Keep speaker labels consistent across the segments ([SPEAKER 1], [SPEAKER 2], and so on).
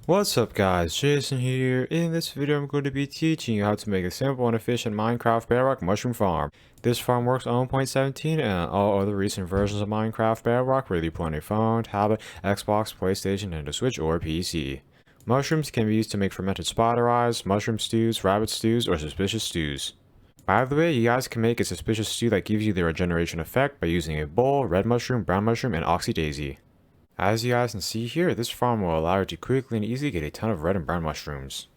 [SPEAKER 1] What's up guys, Jason here. In this video I'm going to be teaching you how to make a simple and efficient Minecraft Bedrock mushroom farm. This farm works on 1.17 and all other recent versions of Minecraft Bedrock, whether you play on a phone, tablet, Xbox, PlayStation, Nintendo Switch, or PC. Mushrooms can be used to make fermented spider eyes, mushroom stews, rabbit stews, or suspicious stews. By the way, you guys can make a suspicious stew that gives you the regeneration effect by using a bull, red mushroom, brown mushroom, and oxy daisy. As you guys can see here, this farm will allow you to quickly and easily get a ton of red and brown mushrooms.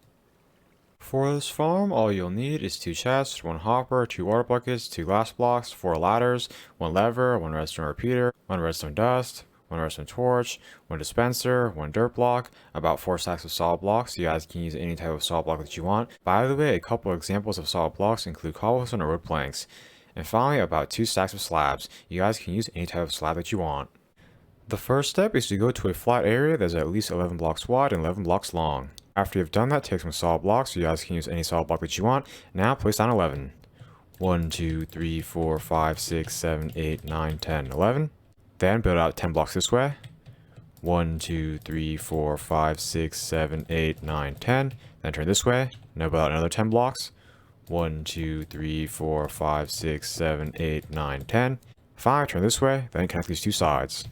[SPEAKER 1] For this farm, all you'll need is 2 chests, 1 hopper, 2 water buckets, 2 glass blocks, 4 ladders, 1 lever, 1 redstone repeater, 1 redstone dust, 1 redstone torch, 1 dispenser, 1 dirt block, about 4 stacks of solid blocks. You guys can use any type of solid block that you want. By the way, a couple of examples of solid blocks include cobblestone or wood planks. And finally, about 2 stacks of slabs. You guys can use any type of slab that you want. The first step is to go to a flat area that's at least 11 blocks wide and 11 blocks long. After you've done that, take some solid blocks. You guys can use any solid block that you want. Now place down 11. 1, 2, 3, 4, 5, 6, 7, 8, 9, 10, 11. Then build out 10 blocks this way. 1, 2, 3, 4, 5, 6, 7, 8, 9, 10. Then turn this way. Now build out another 10 blocks. 1, 2, 3, 4, 5, 6, 7, 8, 9, 10. 5, turn this way. Then connect these two sides.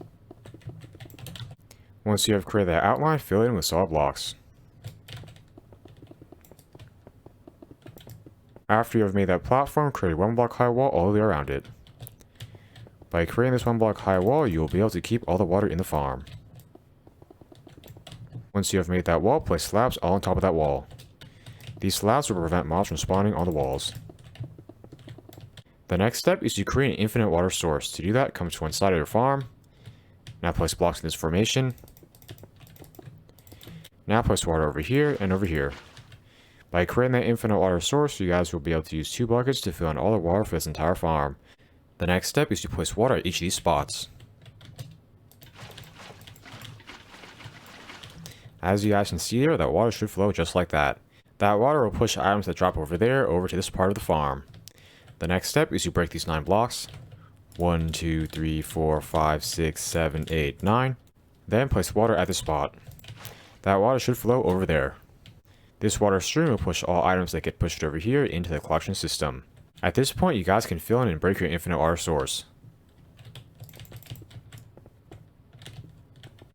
[SPEAKER 1] Once you have created that outline, fill it in with solid blocks. After you have made that platform, create a 1 block high wall all the way around it. By creating this 1 block high wall, you will be able to keep all the water in the farm. Once you have made that wall, place slabs all on top of that wall. These slabs will prevent mobs from spawning on the walls. The next step is to create an infinite water source. To do that, come to one side of your farm. Now place blocks in this formation. Now place water over here and over here. By creating that infinite water source, you guys will be able to use 2 buckets to fill in all the water for this entire farm. The next step is to place water at each of these spots. As you guys can see there, that water should flow just like that. That water will push items that drop over there over to this part of the farm. The next step is to break these 9 blocks. 1, 2, 3, 4, 5, 6, 7, 8, 9. Then place water at this spot. That water should flow over there. This water stream will push all items that get pushed over here into the collection system. At this point, you guys can fill in and break your infinite water source.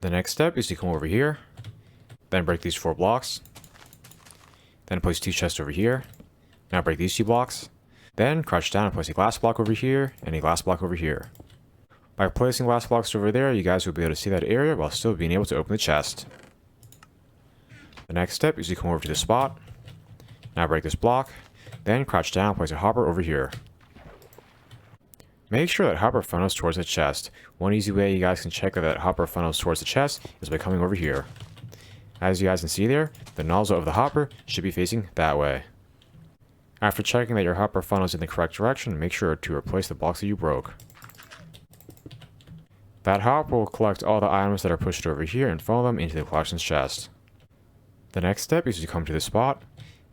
[SPEAKER 1] The next step is to come over here, then break these 4 blocks, then place 2 chests over here. Now break these 2 blocks, then crouch down and place a glass block over here and a glass block over here. By placing glass blocks over there, you guys will be able to see that area while still being able to open the chest. The next step is to come over to this spot. Now break this block, then crouch down and place a hopper over here. Make sure that hopper funnels towards the chest. One easy way you guys can check that hopper funnels towards the chest is by coming over here. As you guys can see there, the nozzle of the hopper should be facing that way. After checking that your hopper funnels in the correct direction, make sure to replace the blocks that you broke. That hopper will collect all the items that are pushed over here and funnel them into the collections chest. The next step is to come to this spot.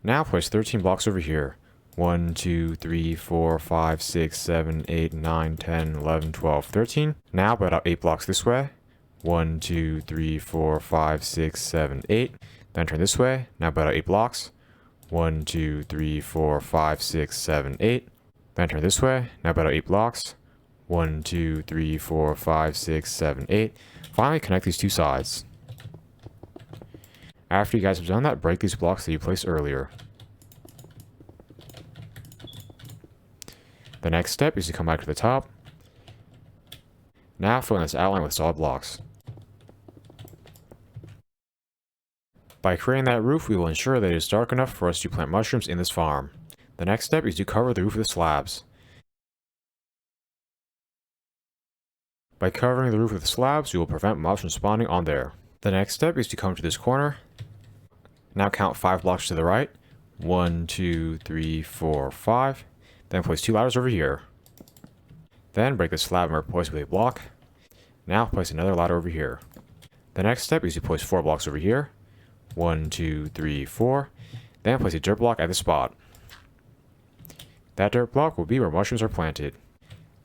[SPEAKER 1] Now place 13 blocks over here. 1, 2, 3, 4, 5, 6, 7, 8, 9, 10, 11, 12, 13. Now build out 8 blocks this way. 1, 2, 3, 4, 5, 6, 7, 8. Then turn this way. Now build out 8 blocks. 1, 2, 3, 4, 5, 6, 7, 8. Then turn this way. Now build out 8 blocks. 1, 2, 3, 4, 5, 6, 7, 8. Finally connect these 2 sides. After you guys have done that, break these blocks that you placed earlier. The next step is to come back to the top. Now fill in this outline with solid blocks. By creating that roof, we will ensure that it is dark enough for us to plant mushrooms in this farm. The next step is to cover the roof with slabs. By covering the roof with slabs, we will prevent mobs from spawning on there. The next step is to come to this corner. Now count 5 blocks to the right. 1, 2, 3, 4, 5. Then place 2 ladders over here. Then break the slab and replace it with a block. Now place another ladder over here. The next step is to place 4 blocks over here. 1, 2, 3, 4. Then place a dirt block at the spot. That dirt block will be where mushrooms are planted.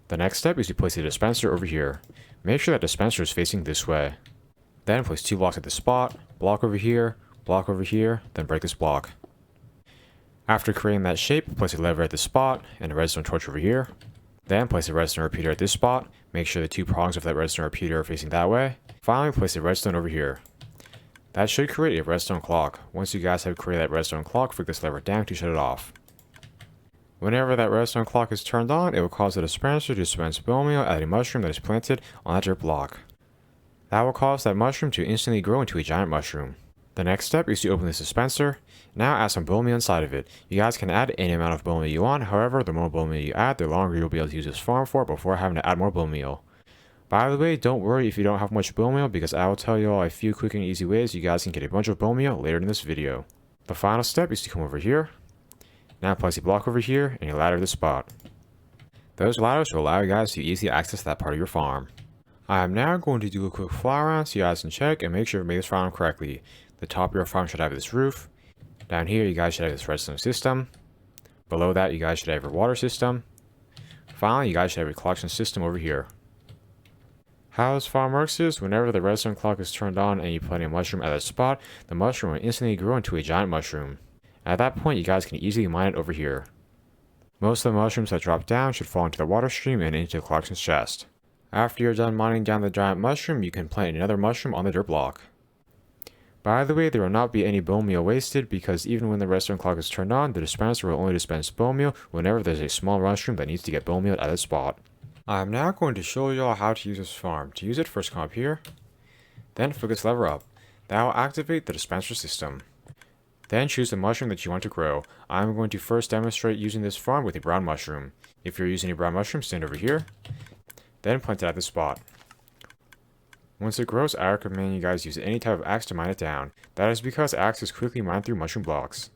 [SPEAKER 1] The next step is to place a dispenser over here. Make sure that dispenser is facing this way. Then place 2 blocks at this spot, block over here, then break this block. After creating that shape, place a lever at this spot and a redstone torch over here. Then place a redstone repeater at this spot. Make sure the 2 prongs of that redstone repeater are facing that way. Finally, place a redstone over here. That should create a redstone clock. Once you guys have created that redstone clock, flick this lever down to shut it off. Whenever that redstone clock is turned on, it will cause the dispenser to dispense bone meal at a mushroom that is planted on that dirt block. That will cause that mushroom to instantly grow into a giant mushroom. The next step is to open this dispenser. Now add some bone meal inside of it. You guys can add any amount of bone meal you want, however, the more bone meal you add, the longer you'll be able to use this farm for before having to add more bone meal. By the way, don't worry if you don't have much bone meal because I will tell you all a few quick and easy ways you guys can get a bunch of bone meal later in this video. The final step is to come over here. Now place a block over here and a ladder at this spot. Those ladders will allow you guys to easily access that part of your farm. I am now going to do a quick fly around so you guys can check and make sure you made this farm correctly. The top of your farm should have this roof. Down here you guys should have this redstone system. Below that you guys should have your water system. Finally you guys should have your collection system over here. How this farm works is, whenever the redstone clock is turned on and you plant a mushroom at that spot, the mushroom will instantly grow into a giant mushroom. At that point you guys can easily mine it over here. Most of the mushrooms that drop down should fall into the water stream and into the collections chest. After you're done mining down the giant mushroom, you can plant another mushroom on the dirt block. By the way, there will not be any bone meal wasted because even when the redstone clock is turned on, the dispenser will only dispense bone meal whenever there's a small mushroom that needs to get bone meal at that spot. I am now going to show you all how to use this farm. To use it, first come up here, then flick this lever up. That will activate the dispenser system. Then choose the mushroom that you want to grow. I am going to first demonstrate using this farm with a brown mushroom. If you're using a brown mushroom, stand over here, then plant it at this spot. Once it grows, I recommend you guys use any type of axe to mine it down. That is because axes quickly mine through mushroom blocks.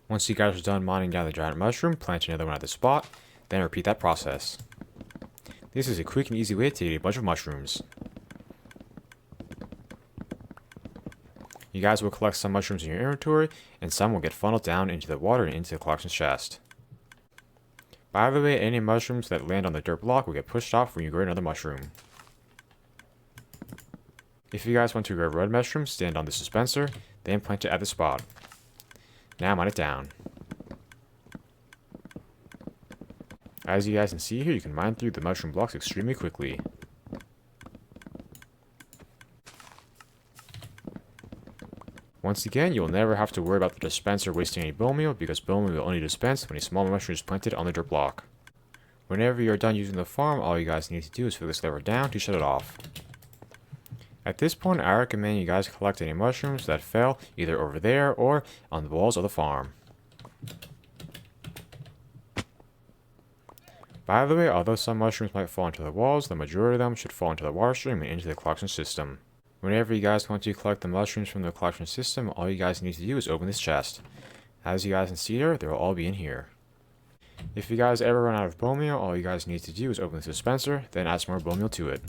[SPEAKER 1] Once you guys are done mining down the giant mushroom, plant another one at the spot, then repeat that process. This is a quick and easy way to get a bunch of mushrooms. You guys will collect some mushrooms in your inventory, and some will get funneled down into the water and into the collection chest. By the way, any mushrooms that land on the dirt block will get pushed off when you grow another mushroom. If you guys want to grow red mushrooms, stand on this dispenser, then plant it at the spot. Now mine it down. As you guys can see here, you can mine through the mushroom blocks extremely quickly. Once again, you will never have to worry about the dispenser wasting any bone meal because bone meal will only dispense when a small mushroom is planted on the dirt block. Whenever you are done using the farm, all you guys need to do is flick this lever down to shut it off. At this point, I recommend you guys collect any mushrooms that fell either over there or on the walls of the farm. By the way, although some mushrooms might fall into the walls, the majority of them should fall into the water stream and into the collection system. Whenever you guys want to collect the mushrooms from the collection system, all you guys need to do is open this chest. As you guys can see there, they will all be in here. If you guys ever run out of bone meal, all you guys need to do is open this dispenser, then add some more bone meal to it.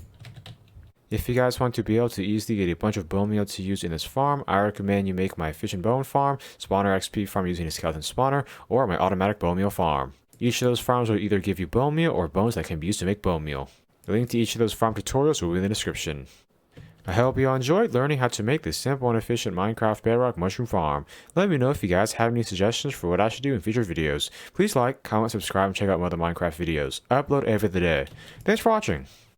[SPEAKER 1] If you guys want to be able to easily get a bunch of bone meal to use in this farm, I recommend you make my fish and bone farm, spawner XP farm using a skeleton spawner, or my automatic bone meal farm. Each of those farms will either give you bone meal or bones that can be used to make bone meal. The link to each of those farm tutorials will be in the description. I hope you all enjoyed learning how to make this simple and efficient Minecraft Bedrock mushroom farm. Let me know if you guys have any suggestions for what I should do in future videos. Please like, comment, subscribe, and check out my other Minecraft videos. I upload every other day. Thanks for watching.